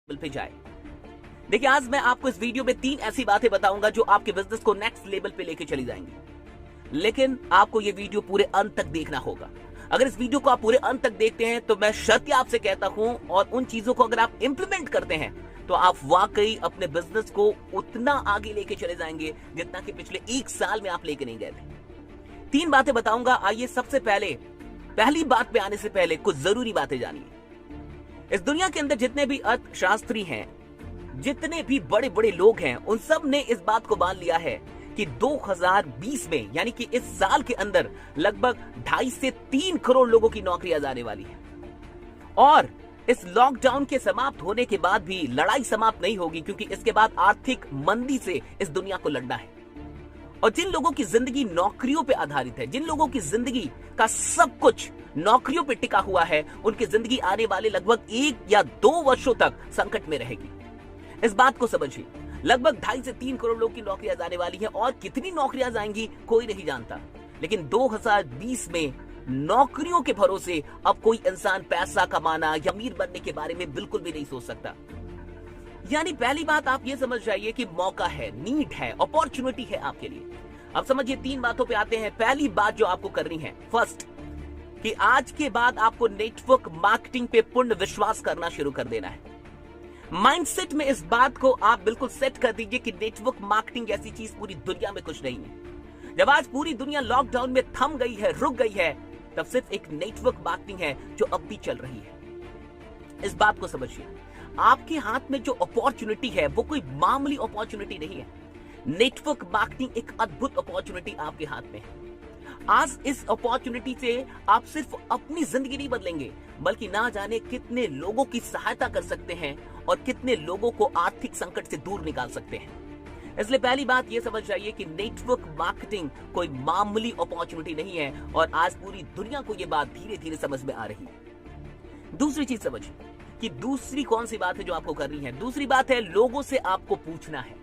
Level पे जाए। देखिए, आज मैं आपको इस वीडियो में 3 ऐसी बातें बताऊंगा जो आपके बिजनेस को नेक्स्ट लेवल पे लेके चली जाएंगी। लेकिन आपको ये वीडियो पूरे अंत तक देखना होगा। अगर इस वीडियो को आप पूरे अंत तक देखते हैं तो मैं शर्त आपसे कहता हूं, और उन चीजों को अगर आप इंप्लीमेंट करते हैं तो आप वाकई अपने बिजनेस को उतना आगे लेके चले जाएंगे जितना कि पिछले 1 साल में आप लेके नहीं गए थे। 3 बातें बताऊंगा। आइए, सबसे पहली बात पे आने से पहले कुछ जरूरी बातें जानिए। इस दुनिया के अंदर जितने भी अर्थशास्त्री हैं, जितने भी बड़े बड़े लोग हैं, उन सब ने इस बात को मान लिया है कि 2020 में, यानी कि इस साल के अंदर लगभग 2.5 से 3 करोड़ लोगों की नौकरियां जाने वाली है। और इस लॉकडाउन के समाप्त होने के बाद भी लड़ाई समाप्त नहीं होगी, क्योंकि इसके बाद आर्थिक मंदी से इस दुनिया को लड़ना है। और जिन लोगों की जिंदगी नौकरियों पे आधारित है, जिन लोगों की जिंदगी का सब कुछ नौकरियों पे टिका हुआ है, उनकी जिंदगी आने वाले लगभग 1 या 2 वर्षों तक संकट में रहेगी। इस बात को समझिए। लगभग 2.5 से 3 करोड़ लोग की नौकरियां जाने वाली हैं, और कितनी नौकरियां जाएंगी कोई नहीं जानता। लेकिन 2020 में नौकरियों के भरोसे अब कोई इंसान पैसा कमाना या अमीर बनने के बारे में बिल्कुल भी नहीं सोच सकता। यानी पहली बात आप ये समझ जाइए कि मौका है, नीड है, अपॉर्चुनिटी है आपके लिए। अब समझिए, 3 बातों पे आते हैं। पहली बात जो आपको करनी है, फर्स्ट, कि आज के बाद आपको नेटवर्क मार्केटिंग पे पूर्ण विश्वास करना शुरू कर देना है। माइंडसेट में इस बात को आप बिल्कुल सेट कर दीजिए कि नेटवर्क मार्केटिंग ऐसी चीज पूरी दुनिया में कुछ नहीं है। जब आज पूरी दुनिया लॉकडाउन में थम गई है, रुक गई है, तब सिर्फ एक नेटवर्क मार्केटिंग है जो अब भी चल रही है। इस बात को समझिए। आपके हाथ में जो अपॉर्चुनिटी है वो कोई मामूली अपॉर्चुनिटी नहीं है। नेटवर्क मार्केटिंग एक अद्भुत अपॉर्चुनिटी आपके हाथ में है। आज इस अपॉर्चुनिटी से आप सिर्फ अपनी जिंदगी नहीं बदलेंगे, बल्कि ना जाने कितने लोगों की सहायता कर सकते हैं और कितने लोगों को आर्थिक संकट से दूर निकाल सकते हैं। इसलिए पहली बात यह समझ जाइए कि नेटवर्क मार्केटिंग कोई मामूली अपॉर्चुनिटी नहीं है, और आज पूरी दुनिया को यह बात धीरे धीरे समझ में आ रही है। दूसरी चीज समझिए कि दूसरी कौन सी बात है जो आपको करनी है। दूसरी बात है, लोगों से आपको पूछना है।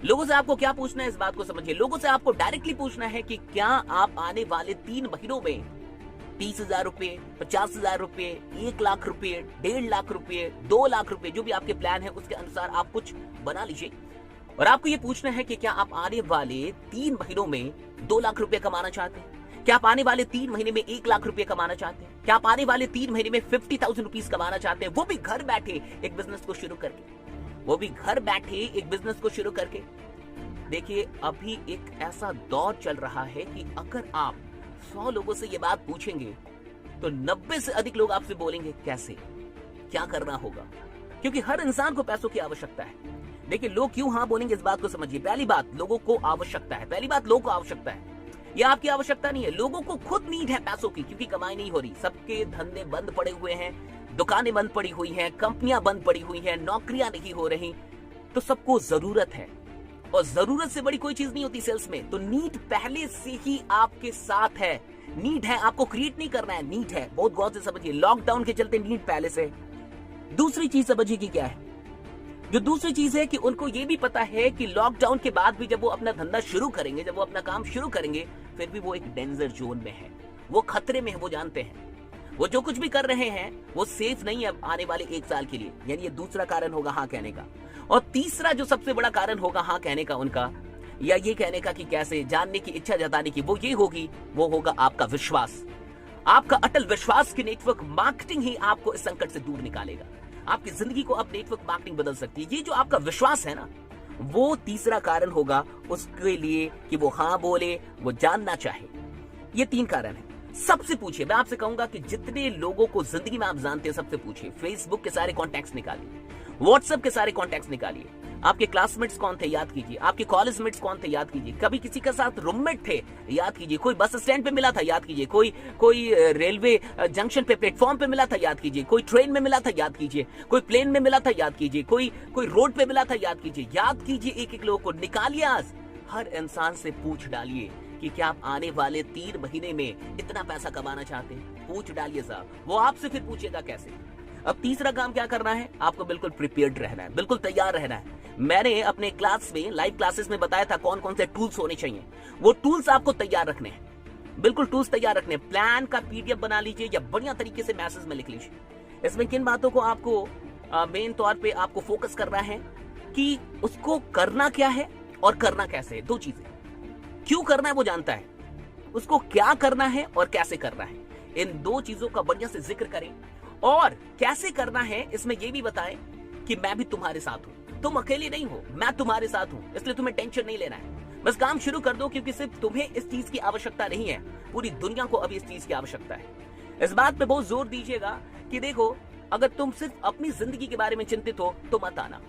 लोगों से आपको क्या पूछना है, इस बात को समझिए। लोगों से आपको डायरेक्टली पूछना है कि क्या आप आने वाले 3 महीनों में 30,000 रुपए, 50,000 रुपए, 1 लाख रुपए, 1.5 लाख रुपए, 2 लाख रुपए, जो भी आपके प्लान है उसके अनुसार आप कुछ बना लीजिए। और आपको ये पूछना है कि क्या आप आने वाले 3 महीनों में 2 लाख रुपए कमाना चाहते हैं? क्या आप आने वाले 3 महीने में 1 लाख रुपए कमाना चाहते हैं? क्या आप आने वाले 3 महीने में 50,000 रुपीज कमाना चाहते हैं? वो भी घर बैठे एक बिजनेस को शुरू करके। देखिए, अभी एक ऐसा दौर चल रहा है कि अगर आप 100 लोगों से ये बात पूछेंगे तो 90 से अधिक लोग आपसे बोलेंगे कैसे, क्या करना होगा, क्योंकि हर इंसान को पैसों की आवश्यकता है। देखिए, लोग क्यों हाँ बोलेंगे, इस बात को समझिए। पहली बात, लोगों को आवश्यकता है। यह आपकी आवश्यकता नहीं है, लोगों को खुद नीड है पैसों की, क्योंकि कमाई नहीं हो रही। सबके धंधे बंद पड़े हुए हैं, दुकानें बंद पड़ी हुई हैं, कंपनियां बंद पड़ी हुई हैं, नौकरियां नहीं हो रही, तो सबको जरूरत है। और जरूरत से बड़ी कोई चीज नहीं होती सेल्स में। तो नीड पहले से ही आपके साथ है। नीड है, आपको क्रिएट नहीं करना है, नीड है। बहुत गौर से समझिए। लॉकडाउन के चलते नीड पहले से। दूसरी चीज समझिए कि क्या है। जो दूसरी चीज है कि उनको ये भी पता है कि लॉकडाउन के बाद भी जब वो अपना धंधा शुरू करेंगे, जब वो अपना काम शुरू करेंगे, फिर भी वो एक डेंजर जोन में है, वो खतरे में है, वो जानते हैं। वो जो कुछ भी कर रहे हैं वो सेफ नहीं है आने वाले 1 साल के लिए। यानी ये दूसरा कारण होगा हाँ कहने का। और तीसरा जो सबसे बड़ा कारण होगा हाँ कहने का उनका, या ये कहने का कि कैसे, जानने की इच्छा जताने की, वो ये होगी, वो होगा आपका विश्वास। आपका अटल विश्वास कि नेटवर्क मार्केटिंग ही आपको इस संकट से दूर निकालेगा। आपकी जिंदगी को अब नेटवर्क मार्केटिंग बदल सकती है। ये जो आपका विश्वास है ना, वो तीसरा कारण होगा उसके लिए कि वो हाँ बोले, वो जानना चाहे। ये 3 कारण है। सबसे पूछिए, मैं आपसे कहूंगा कि जितने लोगों को जिंदगी में आप जानते हैं सबसे पूछिए। फेसबुक के सारे कॉन्टैक्ट्स निकालिए, व्हाट्सएप के सारे कॉन्टैक्ट्स निकालिए। आपके क्लासमेट्स कौन थे, याद कीजिए। आपके कॉलेज मेट्स कौन थे, याद कीजिए। कभी किसी के साथ रूममेट थे, याद कीजिए। कोई बस स्टैंड पे मिला था, याद कीजिए। कोई रेलवे जंक्शन पे, प्लेटफॉर्म पे मिला था, याद कीजिए। कोई ट्रेन में मिला था, याद कीजिए। कोई प्लेन में मिला था, याद कीजिए। कोई रोड पे मिला था, याद कीजिए। याद कीजिए एक लोगों को, निकालिए। आज हर इंसान से पूछ डालिए कि क्या आप आने वाले 3 महीने में इतना पैसा कमाना चाहते हैं। पूछ डालिए साहब, वो आपसे फिर पूछेगा कैसे। अब तीसरा काम क्या करना है, आपको बिल्कुल प्रिपेयर्ड रहना है, बिल्कुल तैयार रहना है। मैंने अपने क्लास में, लाइव क्लासेस में बताया था कौन कौन से टूल्स होने चाहिए। वो टूल्स आपको तैयार रखने हैं, बिल्कुल टूल्स तैयार रखने हैं। प्लान का PDF बना लीजिए या बढ़िया तरीके से मैसेज में लिख लीजिए। इसमें किन बातों को आपको मेन तौर पे आपको फोकस करना है कि उसको करना क्या है और करना कैसे है। दो चीजें, क्यों करना है वो जानता है, उसको क्या करना है और कैसे करना है। इन दो चीजों का बढ़िया से जिक्र करें और कैसे करना है इसमें यह भी बताएं कि मैं भी तुम्हारे साथ हूं, तुम अकेले नहीं हो, मैं तुम्हारे साथ हूं, इसलिए तुम्हें टेंशन नहीं लेना है। बस काम शुरू कर दो, क्योंकि सिर्फ तुम्हें इस चीज की आवश्यकता नहीं है, पूरी दुनिया को अभी इस चीज की आवश्यकता है। इस बात पे बहुत जोर दीजिएगा कि देखो, अगर तुम सिर्फ अपनी जिंदगी के बारे में चिंतित हो तो मत आना।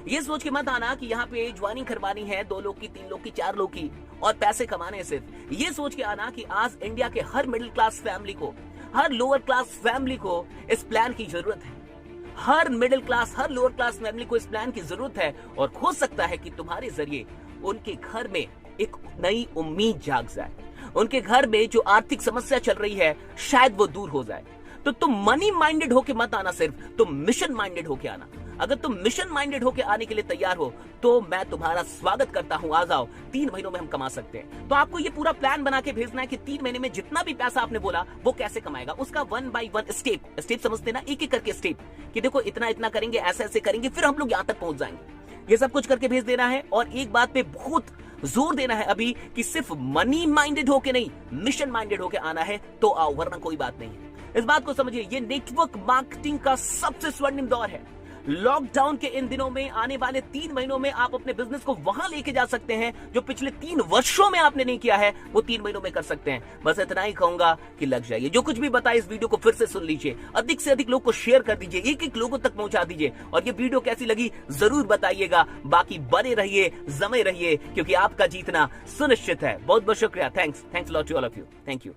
ये सोच के मत आना कि यहाँ पे ज्वाइनिंग करवानी है 2 लोग की, 3 लोग की, 4 लोग की और पैसे कमाने हैं। सिर्फ ये सोच के आना कि आज इंडिया के हर मिडिल क्लास फैमिली को, हर लोअर क्लास फैमिली को इस प्लान की जरूरत है। हर मिडिल क्लास, हर लोअर क्लास फैमिली को इस प्लान की जरूरत है और हो सकता है कि तुम्हारे जरिए उनके घर में एक नई उम्मीद जाग जाए, उनके घर में जो आर्थिक समस्या चल रही है शायद वो दूर हो जाए। तो तुम मनी माइंडेड होके मत आना, सिर्फ तुम मिशन माइंडेड होके आना। अगर तुम मिशन माइंडेड होके आने के लिए तैयार हो तो मैं तुम्हारा स्वागत करता हूं, आ जाओ। 3 महीनों में हम कमा सकते हैं। तो आपको ये पूरा प्लान बना के भेजना है कि 3 महीने में जितना भी पैसा आपने बोला वो कैसे कमाएगा, उसका 1 by 1 स्टेप समझते ना, एक एक करके स्टेप, कि देखो इतना इतना करेंगे, ऐसे ऐसे करेंगे, फिर हम लोग यहां तक पहुंच जाएंगे। ये सब कुछ करके भेज देना है और एक बात पे बहुत जोर देना है अभी कि सिर्फ मनी माइंडेड होके नहीं, मिशन माइंडेड होके आना है तो आओ, वरना कोई बात नहीं है। इस बात को समझिए, ये नेटवर्क मार्केटिंग का सबसे स्वर्णिम दौर है। लॉकडाउन के इन दिनों में, आने वाले 3 महीनों में आप अपने बिजनेस को वहां लेके जा सकते हैं जो पिछले 3 वर्षों में आपने नहीं किया है, वो 3 महीनों में कर सकते हैं। बस इतना ही कहूंगा कि लग जाइए। जो कुछ भी बताया इस वीडियो को फिर से सुन लीजिए, अधिक से अधिक लोग को शेयर कर दीजिए, एक लोगों तक पहुंचा दीजिए और ये वीडियो कैसी लगी जरूर बताइएगा। बाकी बने रहिए, जमे रहिए, क्योंकि आपका जीतना सुनिश्चित है। बहुत बहुत शुक्रिया। Thanks lot to all of you. Thank you.